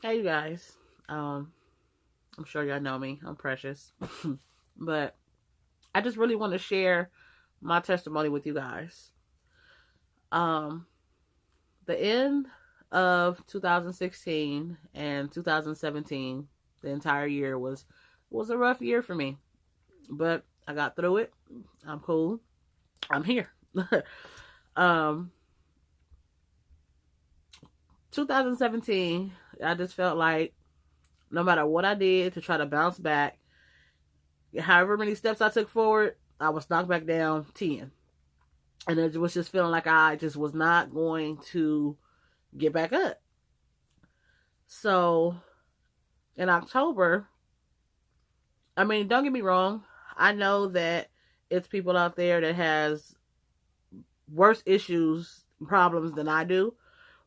Hey, you guys. I'm sure y'all know me. I'm Precious. But I just really want to share my testimony with you guys. Um, the end of 2016 and 2017, the entire year was a rough year for me. But I got through it. I'm cool. I'm here. um, 2017, I just felt like no matter what I did to try to bounce back, however many steps I took forward, I was knocked back down 10. And it was just feeling like I just was not going to get back up. So in October, I mean, don't get me wrong, I know that it's people out there that has worse issues, problems than I do,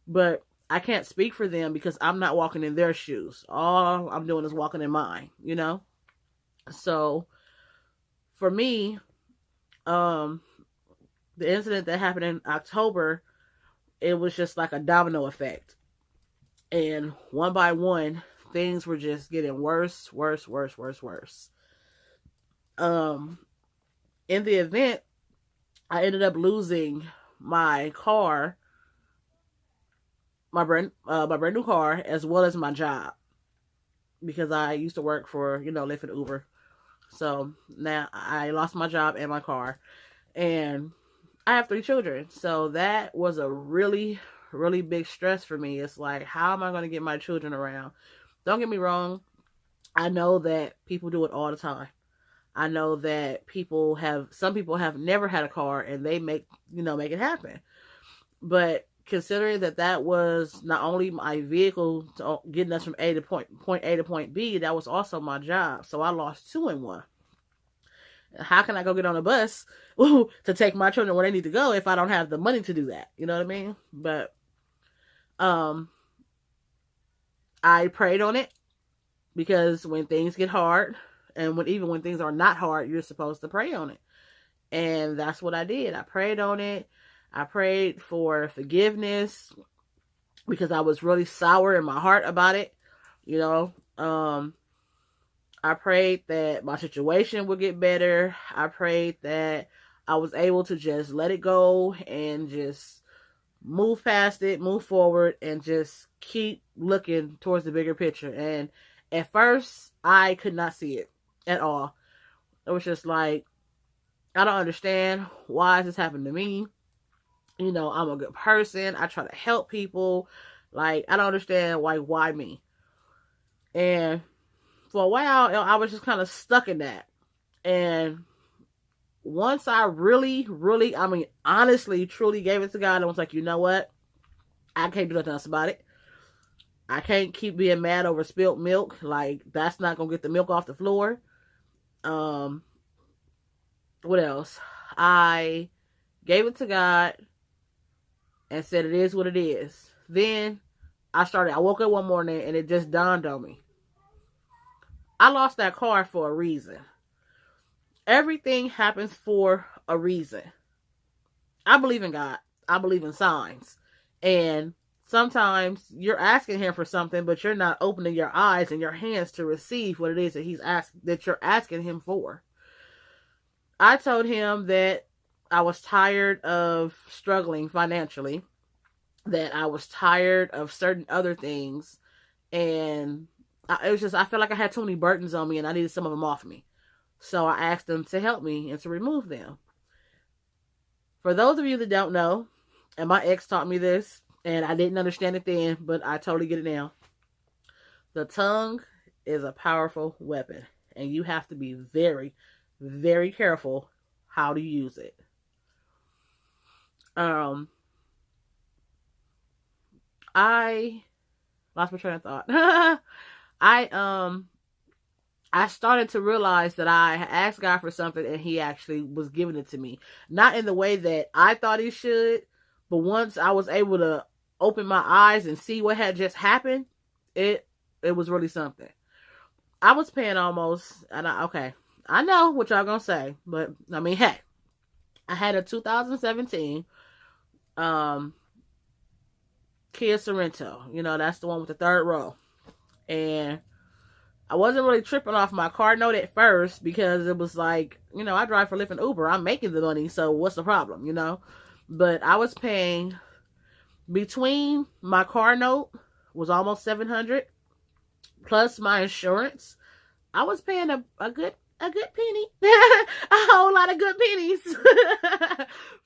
but I can't speak for them because I'm not walking in their shoes. All I'm doing is walking in mine, you know? So for me, um, the incident that happened in October, it was just like a domino effect. And one by one, things were just getting worse, worse, worse, worse, worse. Um, in the event, I ended up losing my car, my brand new car, as well as my job because I used to work for Lyft and Uber. So now I lost my job and my car, and I have 3 children. So that was a really, really big stress for me. It's like, how am I going to get my children around? Don't get me wrong. I know that people do it all the time. I know that some people have never had a car and they make it happen. But considering that was not only my vehicle to getting us from point A to point B, that was also my job. So I lost two in one. How can I go get on a bus to take my children where they need to go if I don't have the money to do that? You know what I mean? But um, I prayed on it because when things get hard, and even when things are not hard, you're supposed to pray on it. And that's what I did. I prayed on it. I prayed for forgiveness because I was really sour in my heart about it. You know, I prayed that my situation would get better. I prayed that I was able to just let it go and just move past it, move forward, and just keep looking towards the bigger picture. And at first, I could not see it at all. It was just like, I don't understand why this happened to me. I'm a good person. I try to help people. Like, I don't understand why me. And for a while, I was just kind of stuck in that. And once I really, really, I mean, honestly, truly gave it to God, I was like, you know what? I can't do nothing else about it. I can't keep being mad over spilt milk. Like, that's not gonna get the milk off the floor. Um, what else? I gave it to God and said it is what it is. Then I woke up one morning and it just dawned on me. I lost that car for a reason. Everything happens for a reason. I believe in God. I believe in signs. And sometimes you're asking him for something, but you're not opening your eyes and your hands to receive what it is that you're asking him for. I told him that I was tired of struggling financially, that I was tired of certain other things, and I felt like I had too many burdens on me and I needed some of them off me. So I asked him to help me and to remove them. For those of you that don't know, and my ex taught me this, and I didn't understand it then, but I totally get it now. The tongue is a powerful weapon, and you have to be very, very careful how to use it. I lost my train of thought. I I started to realize that I asked God for something and he actually was giving it to me. Not in the way that I thought he should, but once I was able to open my eyes and see what had just happened, it was really something. I was paying almost, okay, I know what y'all gonna say, but I mean, hey, I had a 2017 Kia Sorento. That's the one with the third row. And I wasn't really tripping off my car note at first because it was like, you know, I drive for Lyft and Uber. I'm making the money, so what's the problem, you know? But I was paying, between my car note was almost $700 plus my insurance. I was paying a good penny, a whole lot of good pennies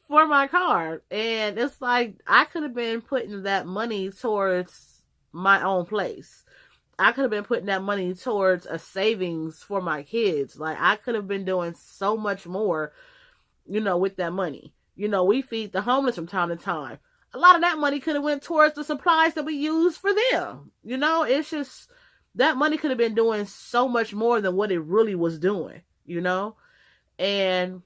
for my car. And it's like, I could have been putting that money towards my own place. I could have been putting that money towards a savings for my kids. Like, I could have been doing so much more, you know, with that money. You know, we feed the homeless from time to time. A lot of that money could have went towards the supplies that we use for them. You know, it's just, that money could have been doing so much more than what it really was doing, you know? And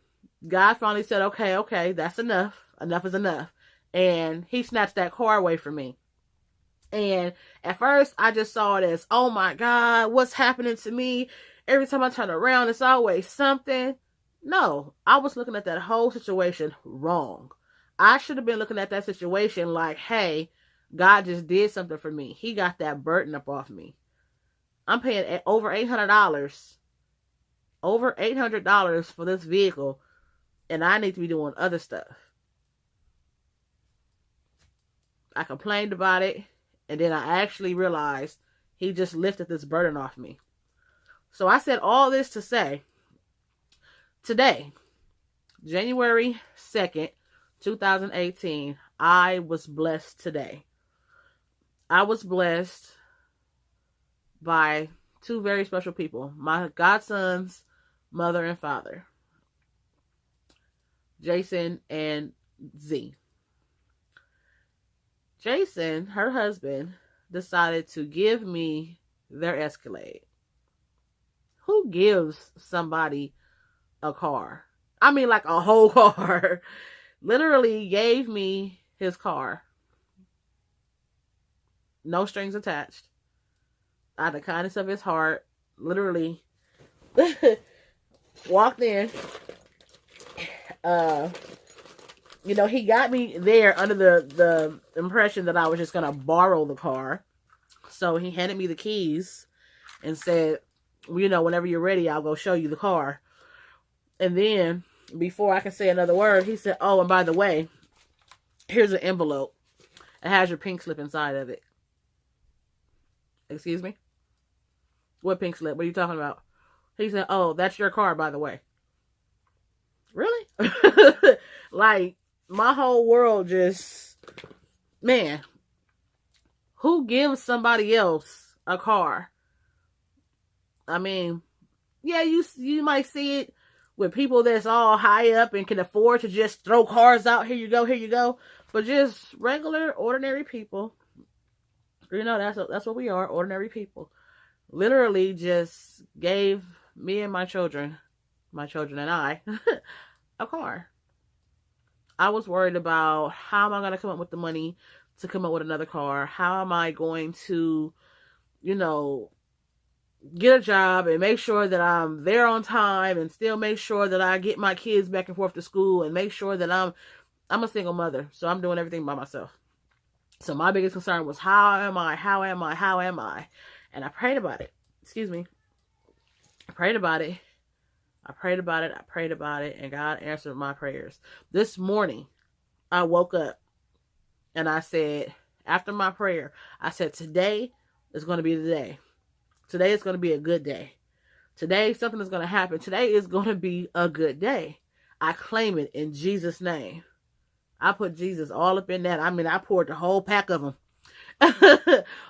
God finally said, okay, that's enough. Enough is enough. And he snatched that car away from me. And at first, I just saw it as, oh my God, what's happening to me? Every time I turn around, it's always something. No, I was looking at that whole situation wrong. I should have been looking at that situation like, hey, God just did something for me. He got that burden up off me. I'm paying over $800. Over $800 for this vehicle. And I need to be doing other stuff. I complained about it. And then I actually realized he just lifted this burden off me. So I said all this to say, today, January 2nd, 2018, I was blessed today. I was blessed by two very special people. My godson's mother and father. Jason and Z. Jason, her husband, decided to give me their Escalade. Who gives somebody a car? I mean, like a whole car. Literally gave me his car. No strings attached. Out of the kindness of his heart. Literally walked in. You know, he got me there under the impression that I was just going to borrow the car. So he handed me the keys and said, well, you know, whenever you're ready, I'll go show you the car. And then, before I could say another word, he said, oh, and by the way, here's an envelope. It has your pink slip inside of it. Excuse me? What pink slip? What are you talking about? He said, oh, that's your car, by the way. Really? Like, my whole world just, man, who gives somebody else a car? I mean, yeah, you might see it with people that's all high up and can afford to just throw cars out. Here you go. But just regular, ordinary people, you know, that's what we are, ordinary people. Literally just gave me and my children and I, a car. I was worried about, how am I going to come up with the money to come up with another car? How am I going to, you know, get a job and make sure that I'm there on time and still make sure that I get my kids back and forth to school and make sure that I'm a single mother. So I'm doing everything by myself. So my biggest concern was, how am I? And I prayed about it. Excuse me. I prayed about it. And God answered my prayers. This morning, I woke up and I said, after my prayer, I said, today is going to be the day. Today is going to be a good day. Today, something is going to happen. Today is going to be a good day. I claim it in Jesus' name. I put Jesus all up in that. I mean, I poured the whole pack of them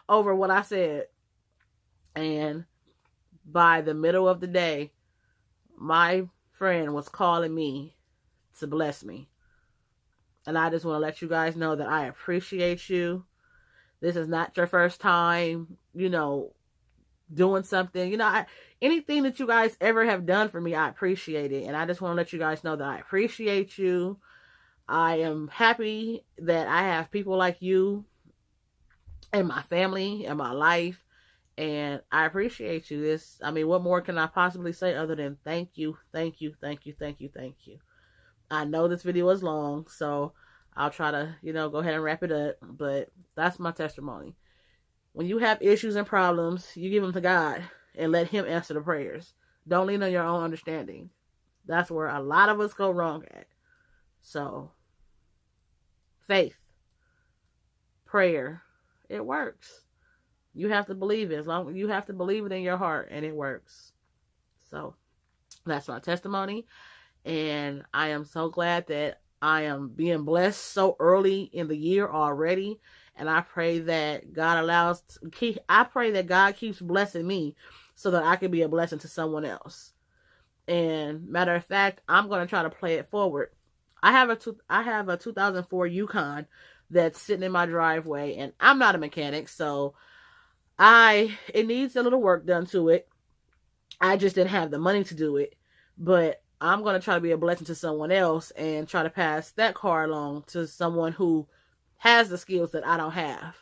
over what I said. And by the middle of the day, my friend was calling me to bless me. And I just want to let you guys know that I appreciate you. This is not your first time, you know, doing something. You know, anything that you guys ever have done for me, I appreciate it. And I just want to let you guys know that I appreciate you. I am happy that I have people like you in my family, in my life. And I appreciate you. I mean, what more can I possibly say other than thank you. I know this video is long, so I'll try to, you know, go ahead and wrap it up. But that's my testimony. When you have issues and problems, you give them to God and let Him answer the prayers. Don't lean on your own understanding. That's where a lot of us go wrong at. So, faith, prayer, it works. You have to believe it. You have to believe it in your heart, and it works. So, that's my testimony. And I am so glad that I am being blessed so early in the year already. And I pray that God keeps blessing me so that I can be a blessing to someone else. And matter of fact, I'm going to try to play it forward. I have a 2004 Yukon that's sitting in my driveway, and I'm not a mechanic, so it needs a little work done to it. I just didn't have the money to do it, but I'm going to try to be a blessing to someone else and try to pass that car along to someone who has the skills that I don't have.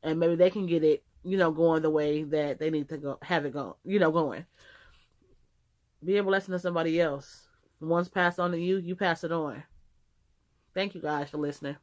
And maybe they can get it, going the way that they need to go, have it go, going. Be a blessing to somebody else. Once passed on to you, you pass it on. Thank you guys for listening.